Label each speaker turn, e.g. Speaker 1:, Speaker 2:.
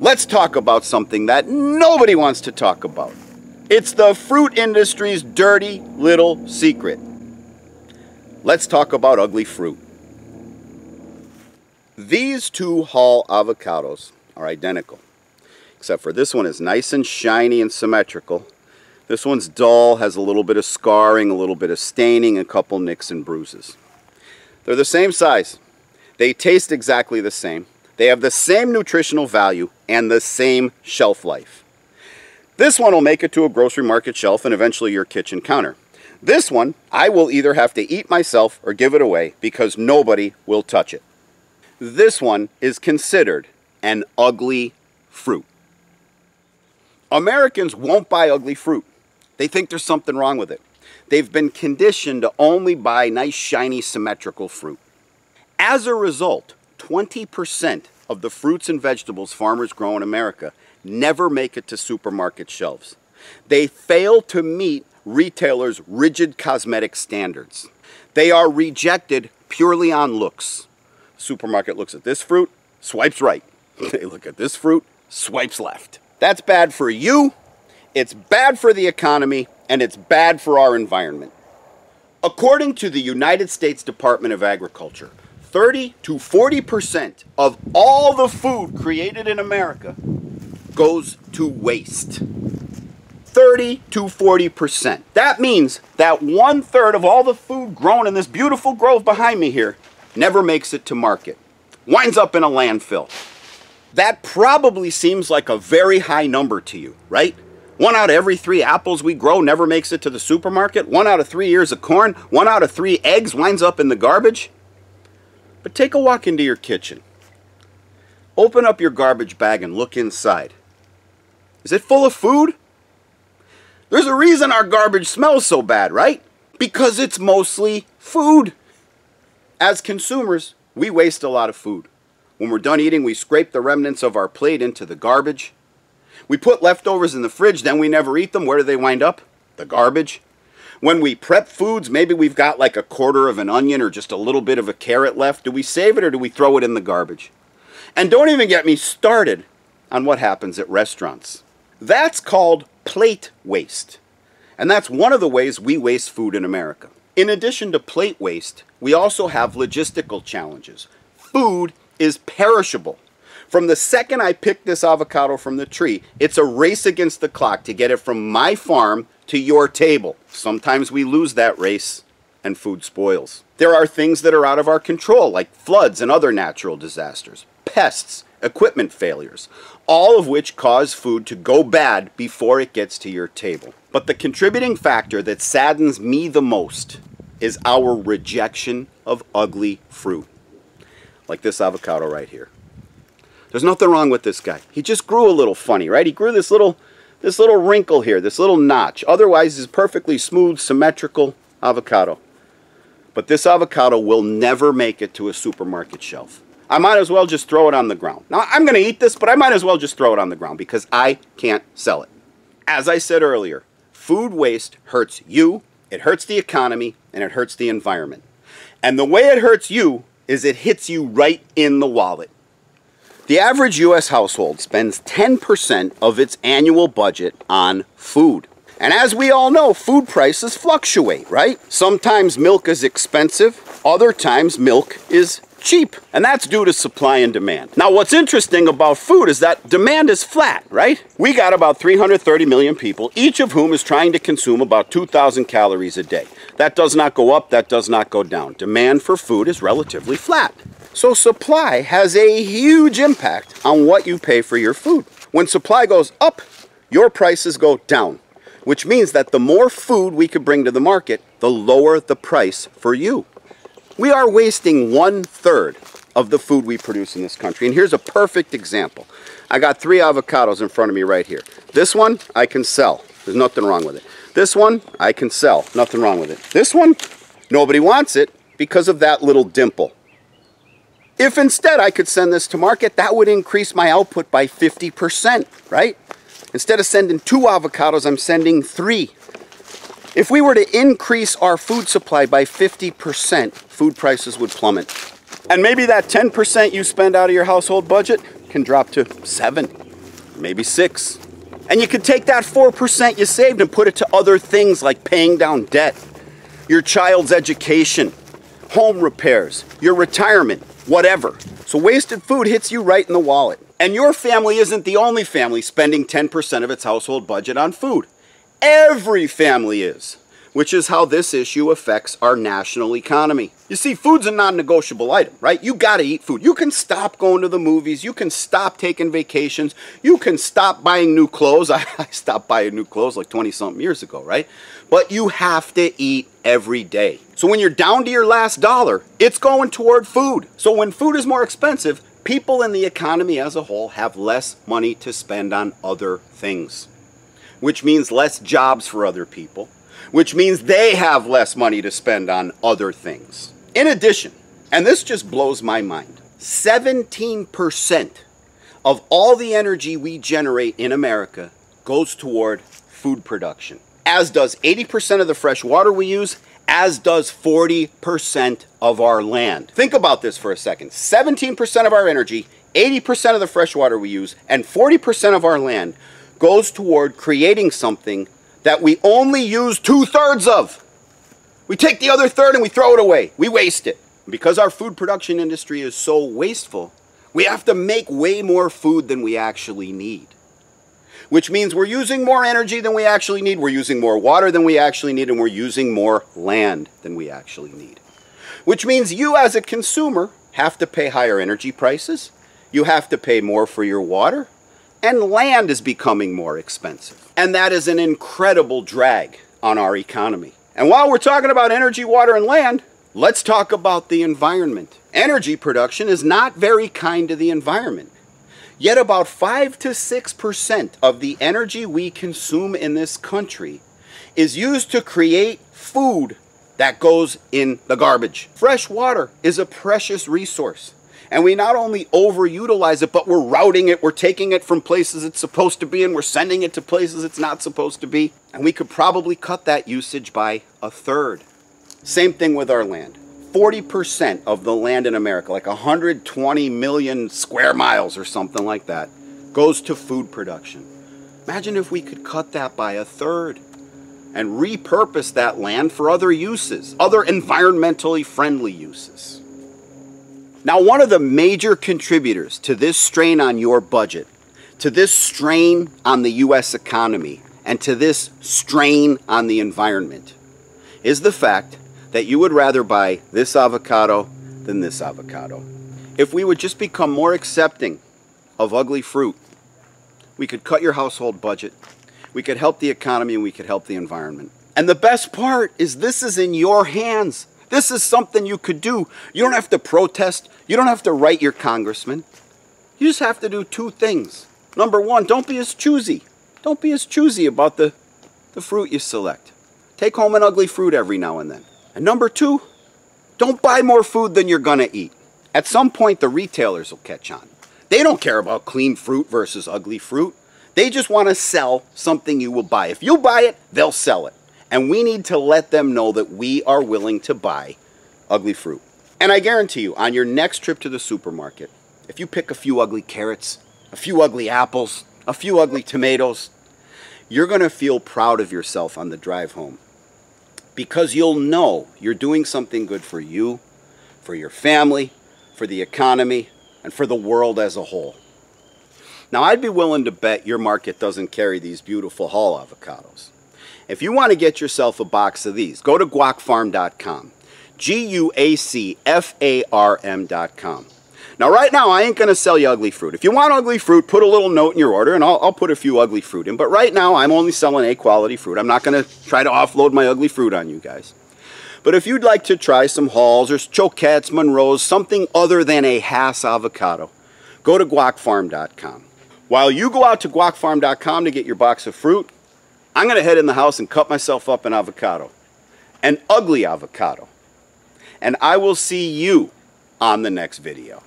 Speaker 1: let's talk about something that nobody wants to talk about. It's the fruit industry's dirty little secret. Let's talk about ugly fruit. These two Hull avocados are identical, except for this one is nice and shiny and symmetrical. This one's dull, has a little bit of scarring, a little bit of staining, a couple nicks and bruises. They're the same size. They taste exactly the same. They have the same nutritional value and the same shelf life. This one will make it to a grocery market shelf and eventually your kitchen counter. This one, I will either have to eat myself or give it away because nobody will touch it. This one is considered an ugly fruit. Americans won't buy ugly fruit. They think there's something wrong with it. They've been conditioned to only buy nice, shiny, symmetrical fruit. As a result, 20% of the fruits and vegetables farmers grow in America never make it to supermarket shelves. They fail to meet retailers' rigid cosmetic standards. They are rejected purely on looks. Supermarket looks at this fruit, swipes right. They look at this fruit, swipes left. That's bad for you, it's bad for the economy, and it's bad for our environment. According to the United States Department of Agriculture, 30 to 40% of all the food created in America goes to waste. 30 to 40%. That means that 1/3 of all the food grown in this beautiful grove behind me here never makes it to market. Winds up in a landfill. That probably seems like a very high number to you, right? 1 out of every 3 apples we grow never makes it to the supermarket. 1 out of 3 ears of corn, 1 out of 3 eggs winds up in the garbage. But take a walk into your kitchen. Open up your garbage bag and look inside. Is it full of food? There's a reason our garbage smells so bad, right? Because it's mostly food. As consumers, we waste a lot of food. When we're done eating, we scrape the remnants of our plate into the garbage. We put leftovers in the fridge, then we never eat them. Where do they wind up? The garbage. When we prep foods, maybe we've got like a quarter of an onion or just a little bit of a carrot left. Do we save it or do we throw it in the garbage? And don't even get me started on what happens at restaurants. That's called plate waste. And that's one of the ways we waste food in America. In addition to plate waste, we also have logistical challenges. Food is perishable. From the second I pick this avocado from the tree, it's a race against the clock to get it from my farm to your table. Sometimes we lose that race and food spoils. There are things that are out of our control, like floods and other natural disasters, pests, equipment failures, all of which cause food to go bad before it gets to your table. But the contributing factor that saddens me the most is our rejection of ugly fruit. Like this avocado right here. There's nothing wrong with this guy. He just grew a little funny, right? He grew this little wrinkle here, this little notch. Otherwise, it's perfectly smooth, symmetrical avocado. But this avocado will never make it to a supermarket shelf. I might as well just throw it on the ground. Now, I'm going to eat this, but I might as well just throw it on the ground because I can't sell it. As I said earlier, food waste hurts you, it hurts the economy, and it hurts the environment. And the way it hurts you is it hits you right in the wallet. The average U.S. household spends 10% of its annual budget on food. And as we all know, food prices fluctuate, right? Sometimes milk is expensive, other times milk is cheap. And that's due to supply and demand. Now, what's interesting about food is that demand is flat, right? We got about 330 million people, each of whom is trying to consume about 2,000 calories a day. That does not go up, that does not go down. Demand for food is relatively flat. So supply has a huge impact on what you pay for your food. When supply goes up, your prices go down, which means that the more food we could bring to the market, the lower the price for you. We are wasting 1/3 of the food we produce in this country. And here's a perfect example. I got 3 avocados in front of me right here. This one, I can sell. There's nothing wrong with it. This one, I can sell. Nothing wrong with it. This one, nobody wants it because of that little dimple. If instead I could send this to market, that would increase my output by 50%, right? Instead of sending 2 avocados, I'm sending 3. If we were to increase our food supply by 50%, food prices would plummet. And maybe that 10% you spend out of your household budget can drop to 7. maybe 6. And you could take that 4% you saved and put it to other things like paying down debt, your child's education, home repairs, your retirement, whatever. So wasted food hits you right in the wallet. And your family isn't the only family spending 10% of its household budget on food. Every family is, which is how this issue affects our national economy. You see, food's a non-negotiable item, right? You gotta eat food. You can stop going to the movies. You can stop taking vacations. You can stop buying new clothes. I stopped buying new clothes like 20-something years ago, right? But you have to eat every day. So when you're down to your last dollar, it's going toward food. So when food is more expensive, people in the economy as a whole have less money to spend on other things, which means less jobs for other people, which means they have less money to spend on other things. In addition, and this just blows my mind, 17% of all the energy we generate in America goes toward food production, as does 80% of the fresh water we use, as does 40% of our land. Think about this for a second. 17% of our energy, 80% of the fresh water we use, and 40% of our land goes toward creating something that we only use 2/3 of. We take the other third and we throw it away. We waste it. Because our food production industry is so wasteful, we have to make way more food than we actually need. Which means we're using more energy than we actually need, we're using more water than we actually need, and we're using more land than we actually need. Which means you as a consumer have to pay higher energy prices, you have to pay more for your water, and land is becoming more expensive. And that is an incredible drag on our economy. And while we're talking about energy, water, and land, let's talk about the environment. Energy production is not very kind to the environment. Yet about 5 to 6% of the energy we consume in this country is used to create food that goes in the garbage. Fresh water is a precious resource. And we not only overutilize it, but we're routing it, we're taking it from places it's supposed to be, and we're sending it to places it's not supposed to be. And we could probably cut that usage by 1/3. Same thing with our land. 40% of the land in America, like 120 million square miles or something like that, goes to food production. Imagine if we could cut that by 1/3 and repurpose that land for other uses, other environmentally friendly uses. Now, one of the major contributors to this strain on your budget, to this strain on the U.S. economy, and to this strain on the environment is the fact that you would rather buy this avocado than this avocado. If we would just become more accepting of ugly fruit, we could cut your household budget, we could help the economy, and we could help the environment. And the best part is this is in your hands. This is something you could do. You don't have to protest. You don't have to write your congressman. You just have to do 2 things. Number 1, don't be as choosy. Don't be as choosy about the fruit you select. Take home an ugly fruit every now and then. And number 2, don't buy more food than you're gonna eat. At some point, the retailers will catch on. They don't care about clean fruit versus ugly fruit. They just want to sell something you will buy. If you buy it, they'll sell it. And we need to let them know that we are willing to buy ugly fruit. And I guarantee you, on your next trip to the supermarket, if you pick a few ugly carrots, a few ugly apples, a few ugly tomatoes, you're going to feel proud of yourself on the drive home. Because you'll know you're doing something good for you, for your family, for the economy, and for the world as a whole. Now, I'd be willing to bet your market doesn't carry these beautiful Hall avocados. If you want to get yourself a box of these, go to guacfarm.com. GUACFARM.com. Now, right now, I ain't going to sell you ugly fruit. If you want ugly fruit, put a little note in your order, and I'll put a few ugly fruit in. But right now, I'm only selling A-quality fruit. I'm not going to try to offload my ugly fruit on you guys. But if you'd like to try some Halls or Choquettes, Monroes, something other than a Hass avocado, go to guacfarm.com. While you go out to guacfarm.com to get your box of fruit, I'm going to head in the house and cut myself up an avocado. An ugly avocado. And I will see you on the next video.